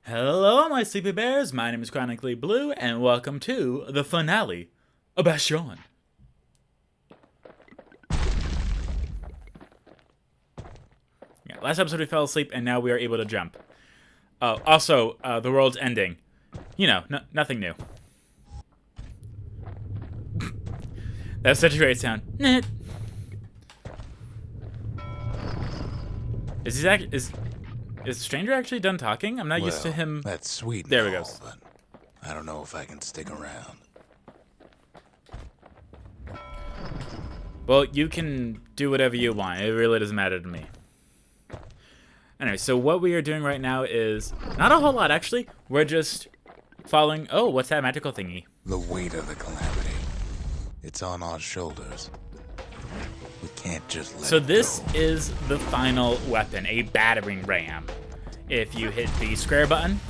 Hello, my sleepy bears. My name is Chronically Blue, and welcome to the finale of Bastion. Yeah, last episode we fell asleep, and now we are able to jump. Also, the world's ending. You know, nothing new. That's such a great sound. Is the stranger actually done talking? I'm not used to him. That's sweet. There we go. But I don't know if I can stick around. Well, you can do whatever you want. It really doesn't matter to me. Anyway, so what we are doing right now is not a whole lot, actually. We're just following... Oh, what's that magical thingy? The weight of the calamity. It's on our shoulders. We can't just let So it this go. is the final weapon, a battering ram. If you hit the square button,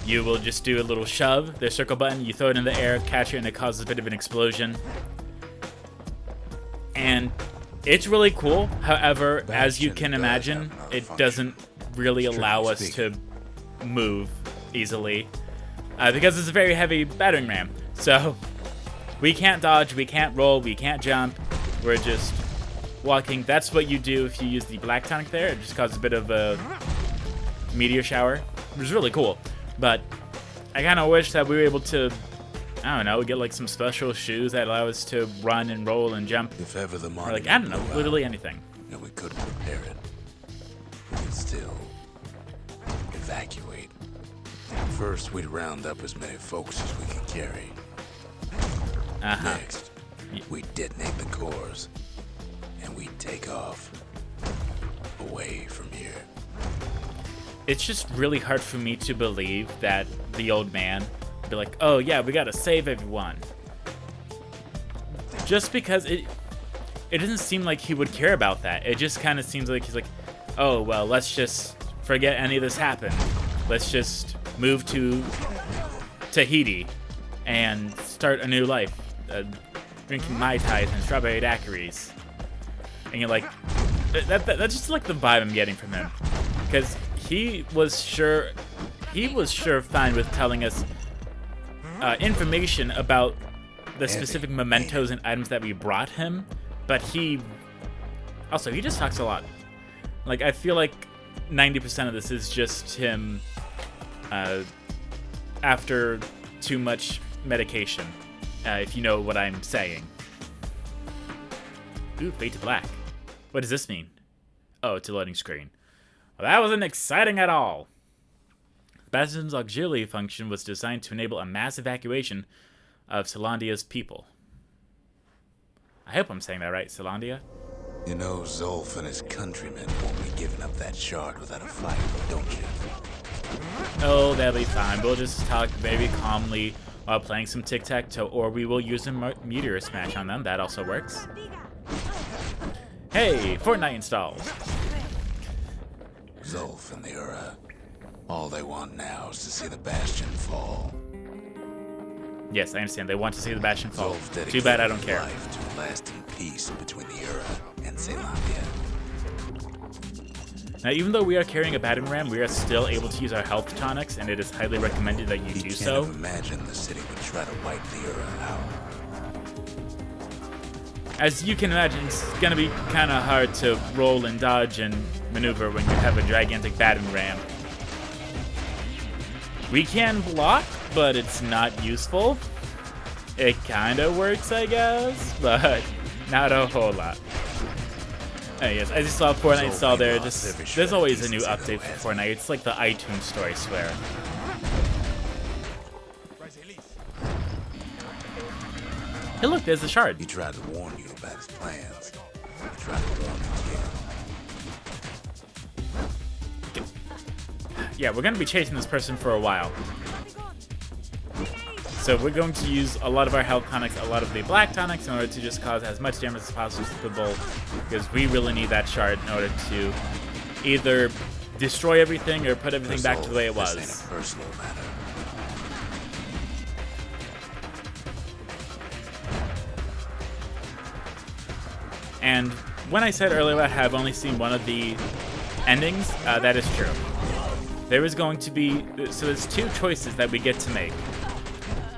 you will just do a little shove. The circle button, you throw it in the air, catch it, and it causes a bit of an explosion. And it's really cool. However, as you can imagine, it doesn't really allow us to move easily because it's a very heavy battering ram. So we can't dodge, we can't roll, we can't jump. We're just walking. That's what you do if you use the black tonic there. It just causes a bit of a meteor shower, which is really cool. But I kind of wish that we were able to, I don't know, get like some special shoes that allow us to run and roll and jump. If ever the Or like, I don't know, literally anything. And we couldn't repair it. We could still evacuate. First, we'd round up as many folks as we could carry. Next, we detonate the cores, and we take off away from here. It's just really hard for me to believe that the old man would be like, oh yeah, we gotta save everyone. Just because it doesn't seem like he would care about that. It just kind of seems like he's like, oh, well, let's just forget any of this happened. Let's just move to Tahiti and start a new life. Drinking Mai Tais and strawberry daiquiris. And you're like, that's just like the vibe I'm getting from him. Because he was sure fine with telling us information about the specific mementos and items that we brought him, but he just talks a lot. Like, I feel like 90% of this is just him after too much medication. If you know what I'm saying. Ooh, fade to black. What does this mean? Oh, it's a loading screen. Well, that wasn't exciting at all. Bastion's auxiliary function was designed to enable a mass evacuation of Celandia's people. I hope I'm saying that right, Celandia. You know, Zolf and his countrymen won't be giving up that shard without a fight, don't you? Oh, that'll be fine. We'll just talk very calmly while playing some tic-tac-toe, or we will use a meteor smash on them. That also works. Hey, Fortnite installed. Zolf and the Ura, all they want now is to see the Bastion fall. Yes, I understand. They want to see the Bastion fall. Zolf Too bad I don't care. life to lasting peace between the Ura and Zealandia. Now, even though we are carrying a battering ram, we are still able to use our health tonics, and it is highly recommended that you do so. Can't imagine the city would try to wipe the Ura out. As you can imagine, it's gonna be kind of hard to roll and dodge and maneuver when you have a gigantic battering ram. We can block, but it's not useful. It kind of works, I guess, but not a whole lot. Yes, as you saw Fortnite installed there, there's always a new update for Fortnite. It's like the iTunes store, I swear. Hey look, there's the shard. He tried to warn you about his plans. He tried to warn you. Yeah, we're going to be chasing this person for a while. So we're going to use a lot of our health tonics, a lot of the black tonics in order to just cause as much damage as possible, because we really need that shard in order to either destroy everything or put everything back to the way it was. This ain't a personal matter. And when I said earlier I have only seen one of the endings, that is true. there is going to be... So there's two choices that we get to make.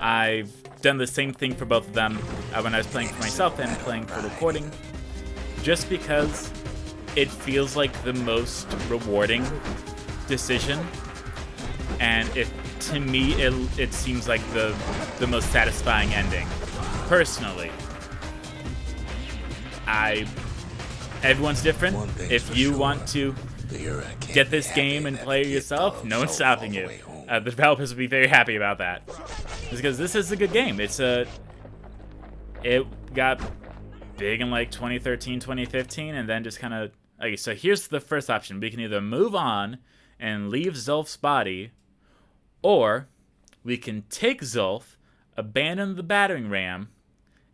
I've done the same thing for both of them when I was playing for myself and playing for recording. Just because it feels like the most rewarding decision. And to me, it seems like the most satisfying ending. Personally. Everyone's different. If you want to get this game and play it yourself, no one's stopping you. The developers will be very happy about that. Because this is a good game. It got big in like 2013, 2015, and then just kind of... Okay, so here's the first option. We can either move on and leave Zulf's body, or we can take Zulf, abandon the battering ram,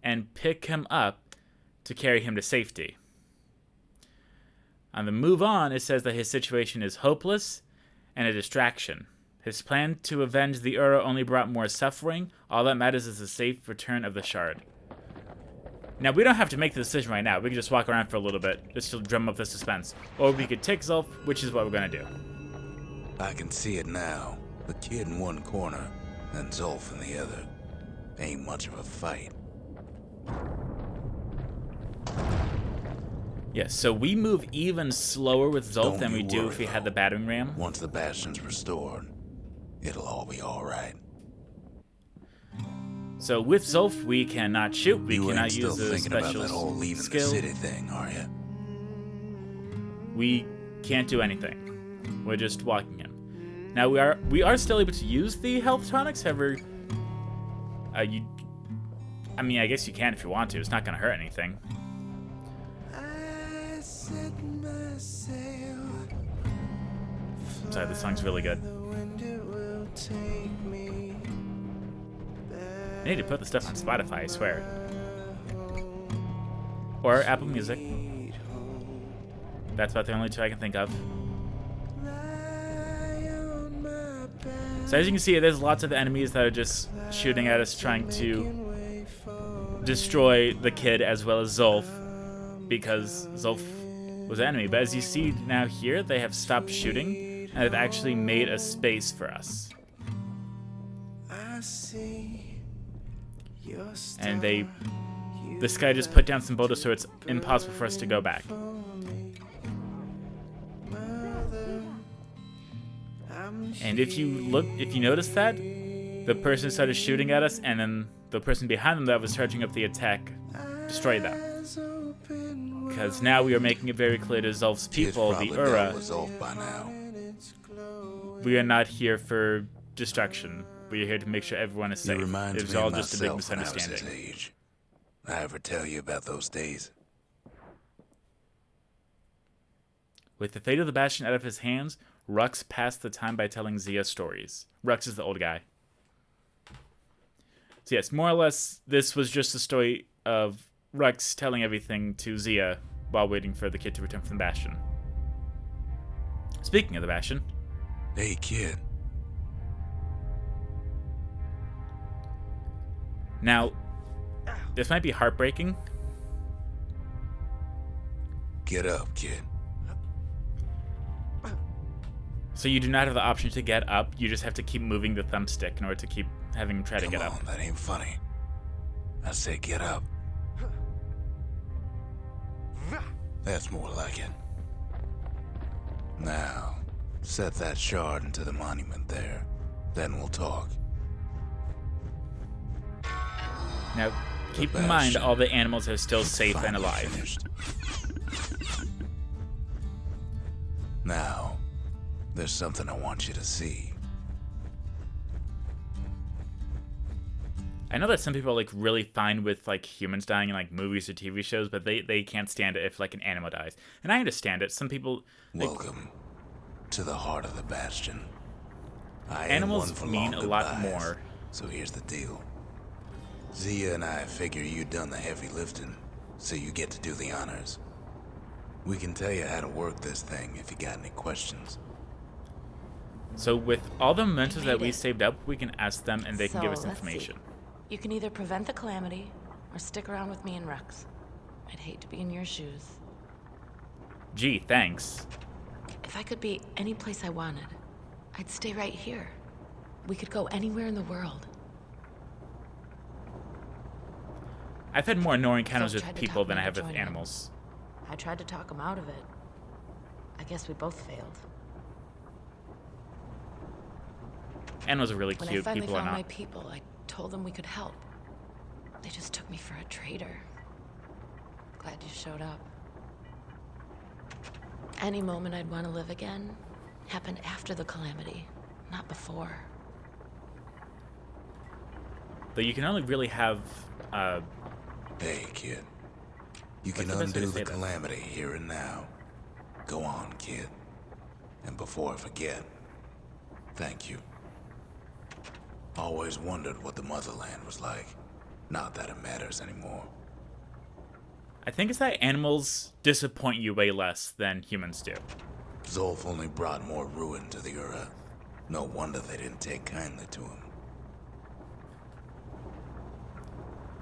and pick him up to carry him to safety. On the move on, it says that his situation is hopeless and a distraction. His plan to avenge the Ura only brought more suffering. All that matters is the safe return of the shard. Now, we don't have to make the decision right now. We can just walk around for a little bit, just to drum up the suspense. Or we could take Zulf, which is what we're going to do. I can see it now. The kid in one corner, and Zulf in the other. Ain't much of a fight. Yes, so we move even slower with Zulf than we do if we had the battering ram. Once the Bastion's restored, it'll all be alright. So with Zulf, we cannot shoot. We cannot use the special whole leaving skill. the city thing, are you? We can't do anything. We're just walking him. Now we are still able to use the health tonics. However, I mean, I guess you can if you want to. It's not going to hurt anything. Sorry, this song's really good. I need to put the stuff on Spotify, I swear. Or Apple Music. That's about the only two I can think of. So as you can see, there's lots of enemies that are just shooting at us, trying to destroy the kid as well as Zulf, because Zulf was an enemy. But as you see now here, they have stopped shooting, and have actually made a space for us. And this guy just put down some boulders, so it's impossible for us to go back. And if you notice that, the person started shooting at us, and then the person behind them that was charging up the attack destroyed them. Because now we are making it very clear to Zulf's people, the Ura, we are not here for destruction. We are here to make sure everyone is safe. It was all just a big misunderstanding. I ever tell you about those days? With the fate of the Bastion out of his hands, Rux passed the time by telling Zia stories. Rux is the old guy. So yes, more or less, this was just a story of Rux telling everything to Zia while waiting for the kid to return from the Bastion. Speaking of the Bastion... Hey, kid. Now, this might be heartbreaking. Get up, kid. So you do not have the option to get up. You just have to keep moving the thumbstick in order to keep having him try to get up. Come on, that ain't funny. I say get up. That's more like it. Now, set that shard into the monument there. Then we'll talk. Now, keep in mind all the animals are still safe and alive. Finished. Now, there's something I want you to see. I know that some people are like really fine with like humans dying in like movies or TV shows, but they can't stand it if like an animal dies. And I understand it. Some people like, welcome to the heart of the Bastion. Animals mean a lot more. So here's the deal. Zia and I figure you done the heavy lifting, so you get to do the honors. We can tell you how to work this thing if you got any questions. So with all the mementos that we saved up, we can ask them and they can give us let's information. see. You can either prevent the calamity or stick around with me and Rux. I'd hate to be in your shoes. Gee, thanks. If I could be any place I wanted, I I'd stay right here. We could go anywhere in the world. I've had more annoying encounters Phil with tried to people talk than me I have into with joining. animals. I tried to talk him out of it. I guess we both failed. Animals are really When I cute, finally people are found my not. people, I told them we could help. They just took me for a traitor. Glad you showed up. Any moment I'd want to live again happened after the calamity, not before. But you can only really have, Hey, kid. You can What's the best way to undo say the this? calamity here and now. Go on, kid. And before I forget, thank you. Always wondered what the motherland was like. Not that it matters anymore. I think it's that animals disappoint you way less than humans do. Zolf only brought more ruin to the Ura. No wonder they didn't take kindly to him.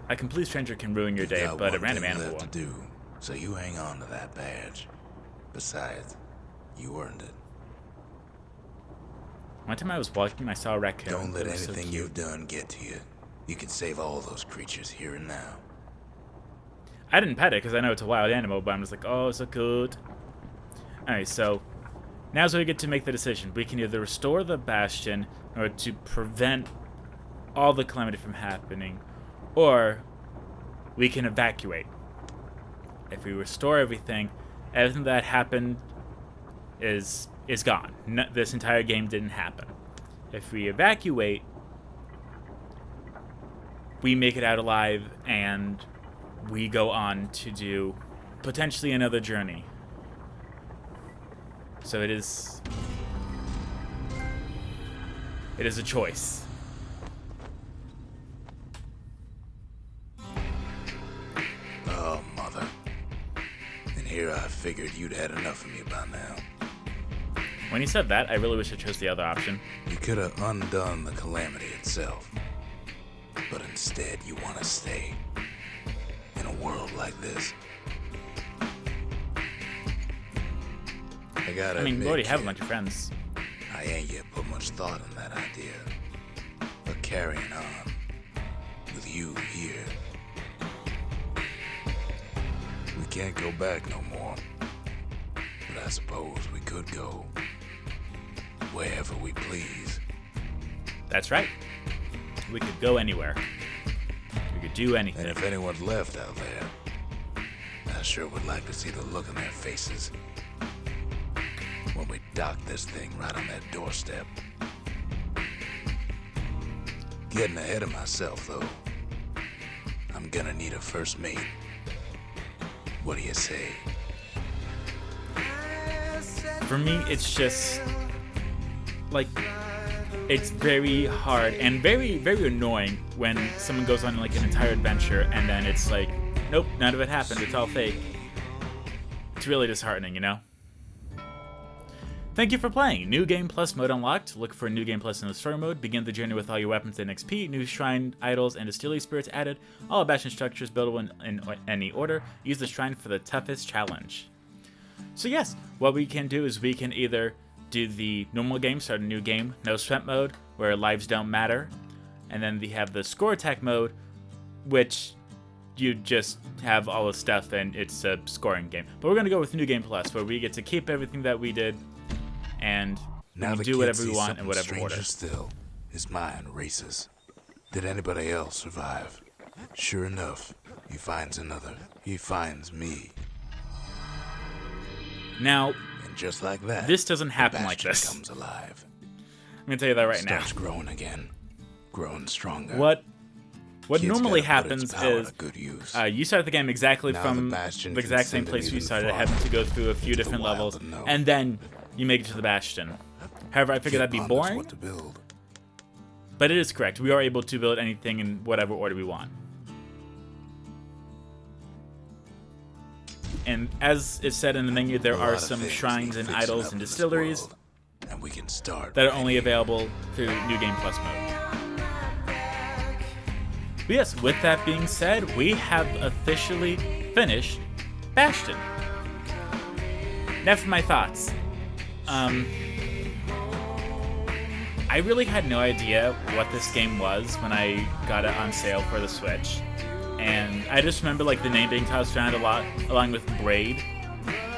A complete stranger can ruin your You day, got but a one random thing animal left won't. to do, so you hang on to that badge. Besides, you earned it. One time I was walking, I saw a raccoon. Don't let It was so anything cute. you've done get to you. You can save all those creatures here and now. I didn't pet it because I know it's a wild animal, but I'm just like, oh, so good. Alright, so now's where we get to make the decision. We can either restore the Bastion in order to prevent all the calamity from happening, or we can evacuate. If we restore everything that happened is gone. No, this entire game didn't happen. If we evacuate, we make it out alive and we go on to do potentially another journey. So it is a choice. Oh, mother. And here I figured you'd had enough of me by now. When you said that, I really wish I chose the other option. You could have undone the calamity itself. But instead, you want to stay. In a world like this. I gotta I mean, admit, we already have a kid, bunch of friends. I ain't yet put much thought in that idea. But carrying on, with you here, we can't go back no more. But I suppose we could go wherever we please. That's right. We could go anywhere. We could do anything. And if anyone's left out there, I sure would like to see the look on their faces when we dock this thing right on that doorstep. Getting ahead of myself, though. I'm gonna need a first mate. What do you say? For me, it's just like it's very hard and very, very annoying when someone goes on like an entire adventure and then it's like, nope, none of it happened. It's all fake. It's really disheartening, you know? Thank you for playing. New Game Plus mode unlocked. Look for New Game Plus in the story mode. Begin the journey with all your weapons and XP. New shrine, idols, and distillery spirits added. All Bastion structures buildable in any order. Use the shrine for the toughest challenge. So yes, what we can do is we can either do the normal game, start a new game, no sweat mode, where lives don't matter. And then we have the score attack mode, which you just have all the stuff and it's a scoring game. But we're going to go with New Game Plus, where we get to keep everything that we did and we Now can the do kid whatever we sees want in something whatever stranger order. Still, his mind races. Did anybody else survive? Sure enough, he finds another. He finds me. Now, And just like that, this doesn't the happen like Bastion this. comes alive. I'm going to tell you that right now. Starts growing again. Growing stronger. What Kid's normally gotta put its happens power is to good use. you start the game exactly Now from the Bastion the can exact same send it place you even started, farther having to go through a few into the different wild levels, unknown. and then you make it to the Bastion. However, I figured that'd be Kid ponders boring, what to build. but it is correct. We are able to build anything in whatever order we want. And as is said in the menu, there A lot are of some things shrines need and fixing idols up and in this distilleries world, and we can start that are right only here. available through New Game Plus mode. But yes, with that being said, we have officially finished Bastion. Now for my thoughts. I really had no idea what this game was when I got it on sale for the Switch. And I just remember like the name being tossed around a lot, along with Braid.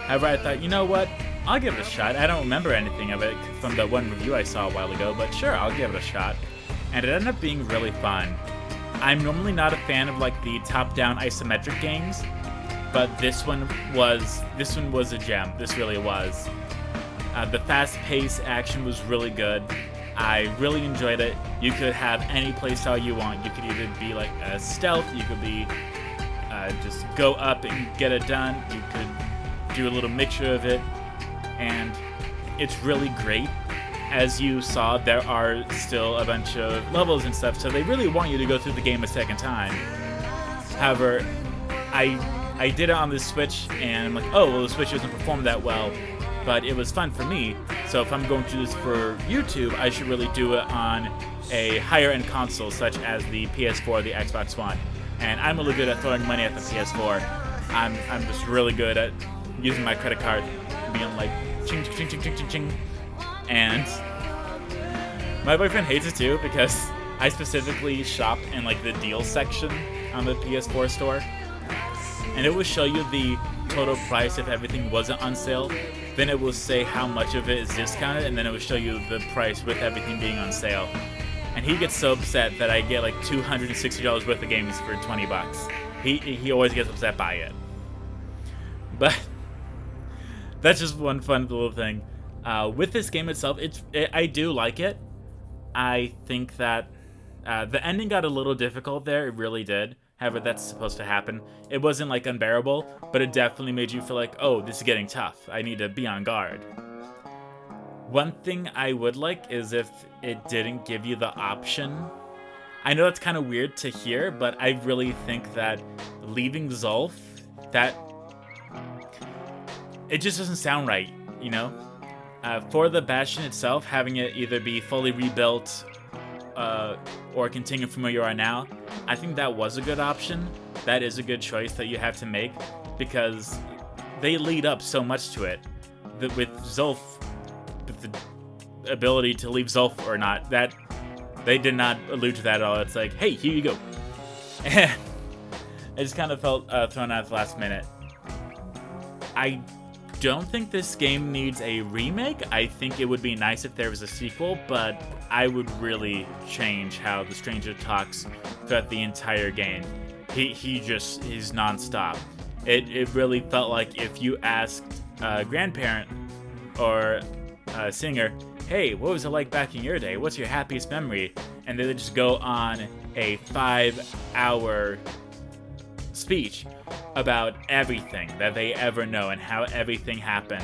However, I thought, you know what? I'll give it a shot. I don't remember anything of it from the one review I saw a while ago, but sure, I'll give it a shot. And it ended up being really fun. I'm normally not a fan of like the top-down isometric games, but this one was a gem. This really was. The fast-paced action was really good. I really enjoyed it. You could have any playstyle you want. You could either be like a stealth, you could be just go up and get it done. You could do a little mixture of it, and it's really great. As you saw, there are still a bunch of levels and stuff, so they really want you to go through the game a second time. However, I did it on the Switch, and I'm like, oh, well, the Switch doesn't perform that well, but it was fun for me, so if I'm going to do this for YouTube, I should really do it on a higher-end console, such as the PS4 or the Xbox One. And I'm really good at throwing money at the PS4. I'm just really good at using my credit card, being like, ching, ching, ching, ching, ching, ching. And my boyfriend hates it too, because I specifically shop in like the deal section on the PS4 store, and it will show you the total price if everything wasn't on sale. Then it will say how much of it is discounted, and then it will show you the price with everything being on sale. And he gets so upset that I get like $260 worth of games for 20 bucks. He always gets upset by it. But that's just one fun little thing. With this game itself, I do like it. I think that the ending got a little difficult there. It really did. However, that's supposed to happen. It wasn't like unbearable, but it definitely made you feel like, oh, this is getting tough. I need to be on guard. One thing I would like is if it didn't give you the option. I know that's kind of weird to hear, but I really think that leaving Zulf, that it just doesn't sound right, you know? For the Bastion itself, having it either be fully rebuilt or continue from where you are now, I think that was a good option. That is a good choice that you have to make, because they lead up so much to it. With Zulf, with the ability to leave Zulf or not, that they did not allude to that at all. It's like, hey, here you go. And I just kind of felt thrown out at the last minute. I don't think this game needs a remake. I think it would be nice if there was a sequel, but I would really change how the stranger talks throughout the entire game. He's nonstop. It really felt like if you asked a grandparent or a singer, hey, what was it like back in your day? What's your happiest memory? And they would just go on a 5-hour speech about everything that they ever know and how everything happened.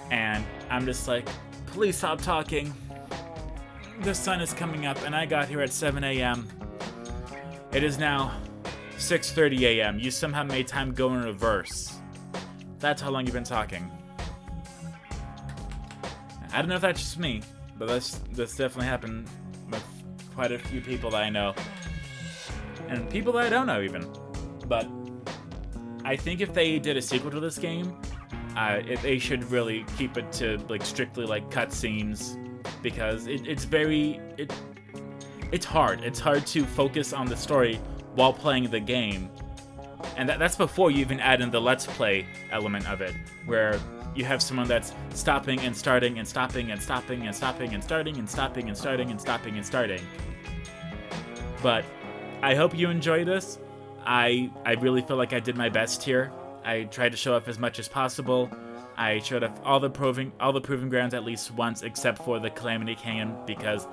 And I'm just like, please stop talking. The sun is coming up and I got here at 7 a.m. It is now 6:30 a.m. You somehow made time go in reverse. That's how long you've been talking. I don't know if that's just me, but that's definitely happened with quite a few people that I know. And people that I don't know even. But I think if they did a sequel to this game, they should really keep it to like strictly like cutscenes, because it's hard. It's hard to focus on the story while playing the game, and that's before you even add in the Let's Play element of it, where you have someone that's stopping and starting and stopping and stopping and stopping and starting and stopping and starting and stopping and starting. But I hope you enjoy this. I really feel like I did my best here. I tried to show off as much as possible. I showed off all the proving grounds at least once, except for the Calamity Canyon, because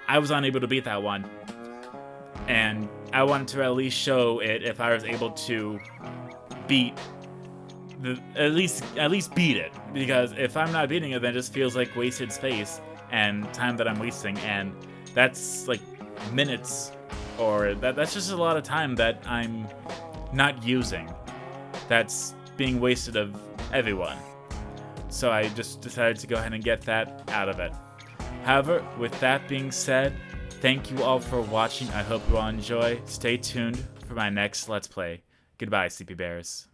I was unable to beat that one. And I wanted to at least show it if I was able to beat at least beat it, because if I'm not beating it, then it just feels like wasted space and time that I'm wasting, and that's like minutes, or that's just a lot of time that I'm not using. That's being wasted of everyone. So I just decided to go ahead and get that out of it. However, with that being said, thank you all for watching. I hope you all enjoy. Stay tuned for my next Let's Play. Goodbye, Sleepy Bears.